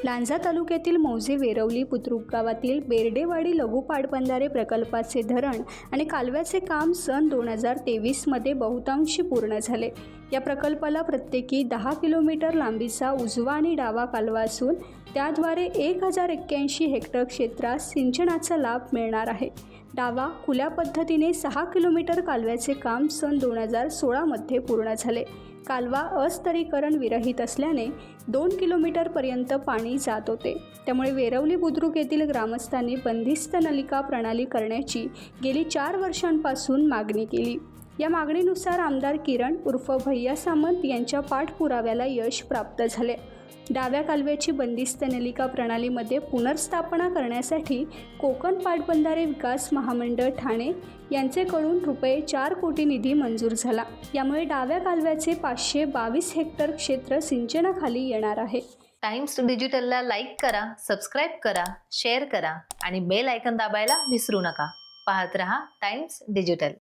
लांजा तालुक्यातील मौजे वेरवली बुद्रुक गावातील बेर्डेवाडी लघु पाटबंधारे प्रकल्पाचे धरण आणि कालव्याचे काम सन 2023 मध्ये बहुतांशी पूर्ण झाले। या प्रकल्पाला प्रत्येकी 10 किलोमीटर लांबीचा उजवा आणि डावा कालवा असून त्याद्वारे 1081 हेक्टर क्षेत्रात सिंचनाचा लाभ मिळणार आहे। डावा खुल्या पद्धतीने 6 किलोमीटर कालव्याचे काम सन 2016 मध्ये पूर्ण झाले। कालवा अस्तरीकरण विरहित असल्याने 2 किलोमीटरपर्यंत पाणी जात होते। त्यामुळे वेरवली बुद्रुक येथील ग्रामस्थांनी बंदिस्त नलिका प्रणाली करण्याची गेली 4 वर्षांपासून मागणी केली। या मागणीनुसार आमदार किरण उर्फ भैया सामंत यांच्या पाठपुराव्याला यश प्राप्त झाले। डाव्या कालव्याची बंदिस्त नलिका प्रणालीमध्ये पुनर्स्थापना करण्यासाठी कोकण पाटबंधारे विकास महामंडळ ठाणे यांचेकडून रुपये 4 कोटी निधी मंजूर झाला। यामुळे डाव्या कालव्याचे 522 हेक्टर क्षेत्र सिंचनाखाली येणार आहे। टाइम्स डिजिटलला लाईक करा, सबस्क्राईब करा, शेअर करा आणि बेल आयकॉन दाबायला विसरू नका। पाहत रहा टाइम्स डिजिटल।